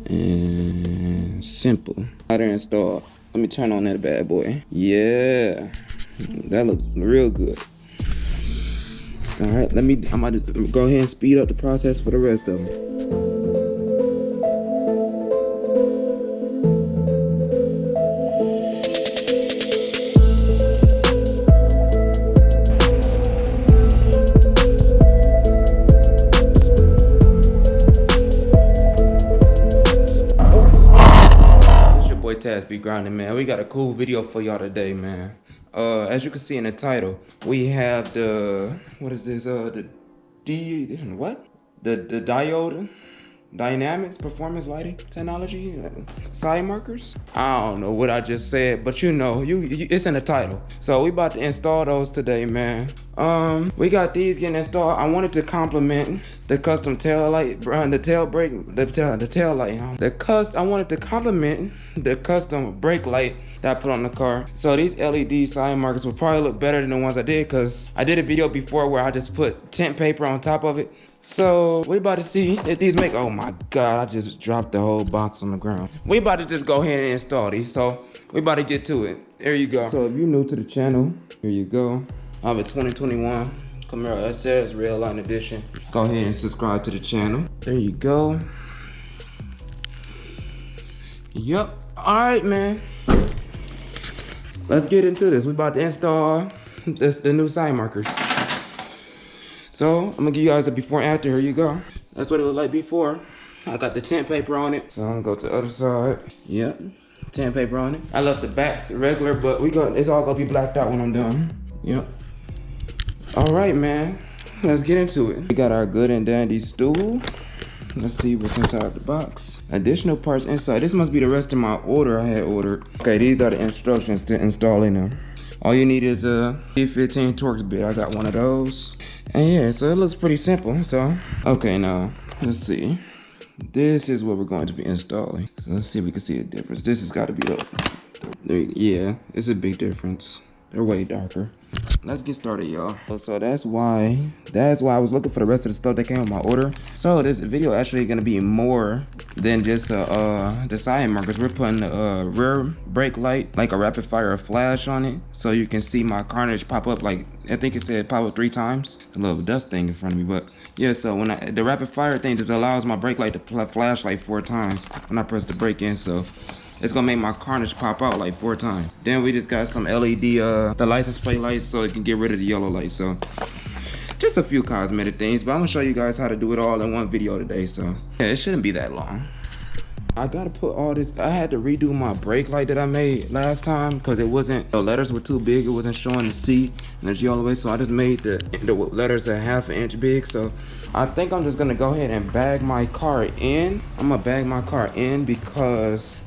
And simple. Ladder install. Let me turn on that bad boy. Yeah, that looks real good. All right, I'm about to go ahead and speed up the process for the rest of them. Tazbegrinding, man. We got a cool video for y'all today, man. As you can see in the title, we have the the Diode dynamics performance lighting technology side markers. I don't know what I just said, but you know, it's in the title. So we about to install those today, man. We got these getting installed. I wanted to compliment the custom tail light, the tail brake, the tail light. I wanted to compliment the custom brake light that I put on the car. So these LED side markers will probably look better than the ones I did, because I did a video before where I just put tint paper on top of it. So we about to see if these make, oh my God, I just dropped the whole box on the ground. We about to just go ahead and install these. So we about to get to it. There you go. So if you're new to the channel, here you go. I have a 2021 Camaro SS Red Line Edition. Go ahead and subscribe to the channel. There you go. Yep. All right, man. Let's get into this. We about to install the new side markers. So I'm gonna give you guys a before and after. Here you go. That's what it looked like before. I got the tint paper on it. So I'm gonna go to the other side. Yep. Tint paper on it. I left the backs regular, but it's all gonna be blacked out when I'm done. Yep. All right, man. Let's get into it. We got our good and dandy stool. Let's see what's inside the box. Additional parts inside. This must be the rest of my order I had ordered. Okay, these are the instructions to installing them. All you need is a E15 Torx bit. I got one of those. And yeah, so it looks pretty simple. So, okay, now let's see. This is what we're going to be installing. So let's see if we can see a difference. This has got to be yeah, it's a big difference. They're way darker. Let's get started, y'all. So that's why I was looking for the rest of the stuff that came with my order. So this video actually gonna be more than just the side markers. We're putting the rear brake light, like a rapid fire flash on it, so you can see my carnage pop up. Like I think it said pop up 3 times. A little dust thing in front of me, but yeah. So when the rapid fire thing just allows my brake light to flash like 4 times when I press the brake in. So it's gonna make my carnage pop out like 4 times. Then we just got some LED, the license plate lights, so it can get rid of the yellow light. So just a few cosmetic things, but I'm gonna show you guys how to do it all in one video today. So yeah, it shouldn't be that long. I gotta put all this, I had to redo my brake light that I made last time because it wasn't, the letters were too big. It wasn't showing the C and the G all the way. So I just made the letters a 1/2 inch big. So I think I'm just gonna go ahead and bag my car in. I'm gonna bag my car in because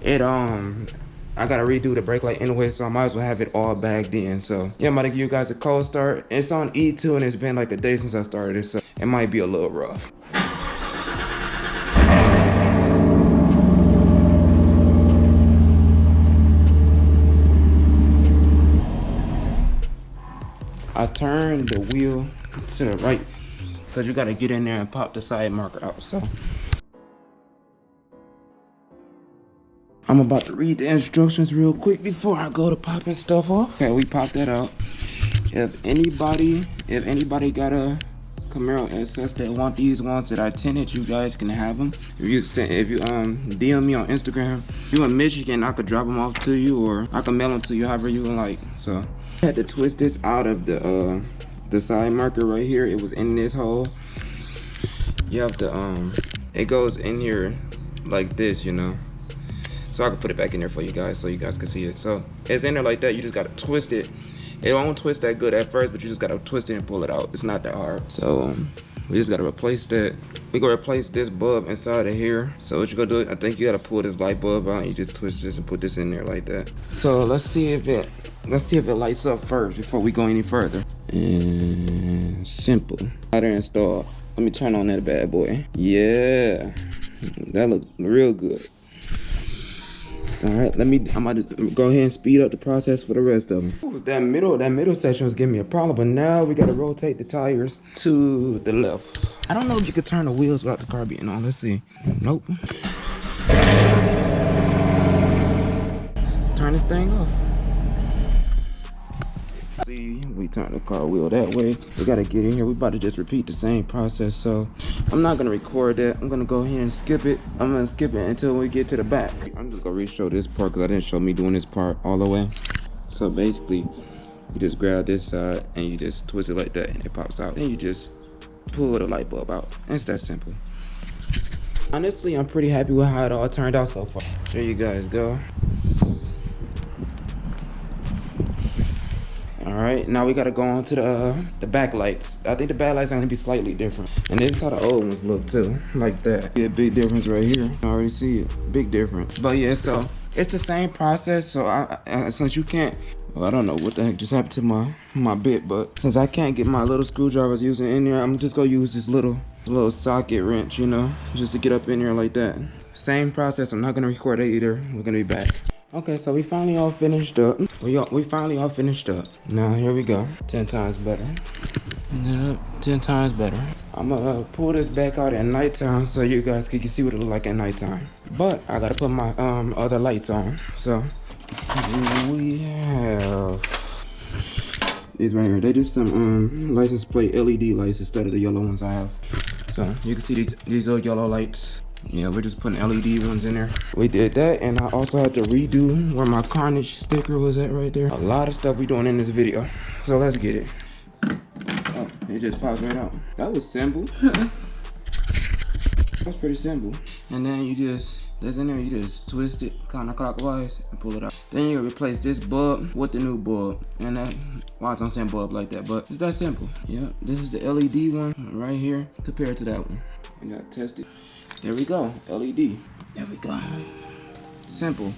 I gotta redo the brake light anyway, so I might as well have it all bagged in. So yeah, I'm about to give you guys a cold start. It's on E2 and it's been like a day since I started it, so it might be a little rough. I turned the wheel to the right because you gotta get in there and pop the side marker out. So I'm about to read the instructions real quick before I go to popping stuff off. Okay, we popped that out. If anybody got a Camaro SS that want these ones that I tinted, you guys can have them. If you DM me on Instagram, if you in Michigan, I could drop them off to you, or I can mail them to you, however you like. So I had to twist this out of the side marker right here. It was in this hole. You have to it goes in here like this, you know. So I can put it back in there for you guys so you guys can see it. So it's in there like that. You just gotta twist it. It won't twist that good at first, but you just gotta twist it and pull it out. It's not that hard. So we just gotta replace that. We gonna replace this bulb inside of here. So what you gonna do, I think you gotta pull this light bulb out. You just twist this and put this in there like that. So let's see if it lights up first before we go any further. And simple. Ladder install. Let me turn on that bad boy. Yeah, that looks real good. All right, I'm about to go ahead and speed up the process for the rest of them. Ooh, that middle section was giving me a problem, but now we gotta rotate the tires to the left. I don't know if you could turn the wheels without the car being on. Let's see. Nope. this thing off. See, we turn the car wheel that way. We gotta get in here. We about to just repeat the same process. So I'm not gonna record that. I'm gonna go ahead and skip it. I'm gonna skip it until we get to the back. I'm just gonna re-show this part because I didn't show me doing this part all the way. So basically, you just grab this side and you just twist it like that and it pops out. Then you just pull the light bulb out. It's that simple. Honestly, I'm pretty happy with how it all turned out so far. There you guys go. All right, now we gotta go on to the backlights. I think the backlights are gonna be slightly different. And this is how the old ones look too, like that. Yeah, big difference right here. I already see it, big difference. But yeah, so it's the same process. So since you can't, well, I don't know what the heck just happened to my bit, but since I can't get my little screwdriver I was using in there, I'm just gonna use this little socket wrench, you know, just to get up in there like that. Same process. I'm not gonna record it either. We're gonna be back. Okay, so we finally all finished up. We finally all finished up. Now here we go. 10 times better. Yep, 10 times better. I'm gonna pull this back out at nighttime so you guys can see what it look like at nighttime. But I gotta put my other lights on. So we have these right here. They just some license plate LED lights instead of the yellow ones I have. So you can see these little yellow lights. Yeah, we're just putting LED ones in there. We did that, and I also had to redo where my Carnage sticker was at right there. A lot of stuff we doing in this video. So let's get it. Oh, it just pops right out. That was simple. That's pretty simple. And then you just, that's in there, you just twist it counterclockwise and pull it out. Then you replace this bulb with the new bulb. And that, why I'm saying bulb like that, but it's that simple. Yeah, this is the LED one right here compared to that one. You gotta test it. There we go, LED. There we go. Simple.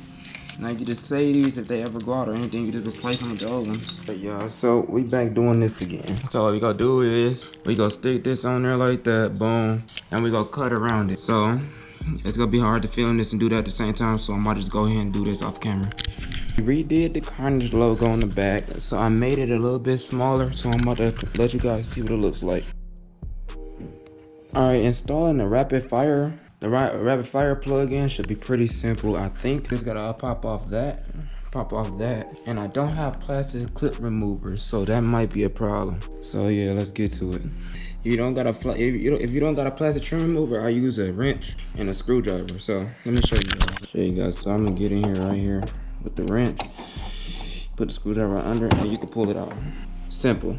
Now you just say these if they ever go out or anything, you just replace them with the old ones. But yeah, so we back doing this again. So what we gonna do is, we gonna stick this on there like that, boom, and we gonna cut around it. So it's gonna be hard to film this and do that at the same time, so I might just go ahead and do this off camera. We redid the Carnage logo on the back, so I made it a little bit smaller, so I'm about to let you guys see what it looks like. Alright, installing the rapid fire plug-in should be pretty simple. I think just gotta pop off that, and I don't have plastic clip removers, so that might be a problem. So yeah, let's get to it. If you don't got a plastic trim remover, I use a wrench and a screwdriver. So let me show you guys. So I'm gonna get in here right here with the wrench, put the screwdriver under, and you can pull it out. Simple.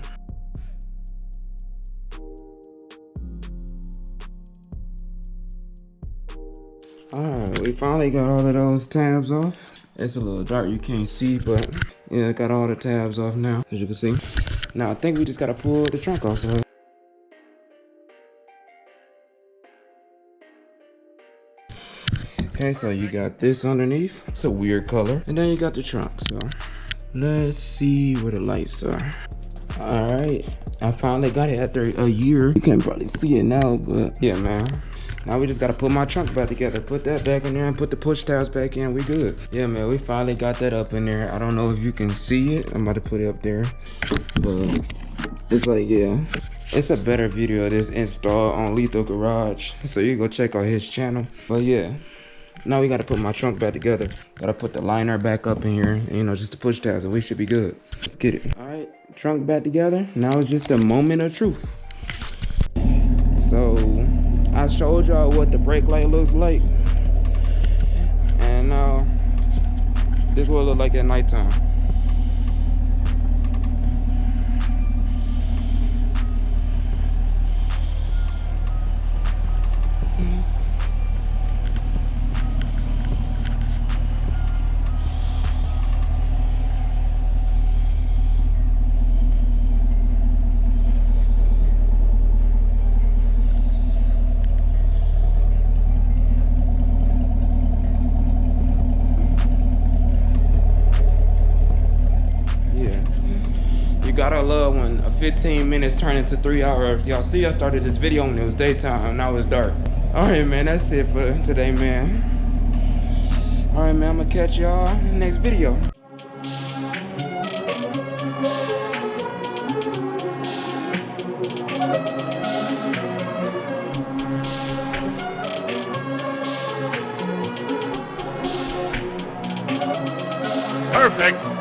Alright, we finally got all of those tabs off. It's a little dark, you can't see, but yeah, got all the tabs off now, as you can see. Now I think we just gotta pull the trunk off. So. Okay, so you got this underneath. It's a weird color. And then you got the trunk, so let's see where the lights are. Alright, I finally got it after a year. You can't probably see it now, but yeah, man. Now we just gotta put my trunk back together, put that back in there and put the push tabs back in, we good. Yeah, man, we finally got that up in there. I don't know if you can see it. I'm about to put it up there. But it's like, yeah, it's a better video of this install on Lethal Garage. So you go check out his channel. But yeah, now we gotta put my trunk back together. Gotta put the liner back up in here, you know, just the push tabs, and we should be good. Let's get it. All right, trunk back together. Now it's just a moment of truth. So I showed y'all what the brake light looks like, and now this is what it look like at nighttime. Gotta love when 15 minutes turn into 3 hours. Y'all see, I started this video when it was daytime, now it's dark. All right, man, that's it for today, man. All right, man, I'm gonna catch y'all in the next video. Perfect.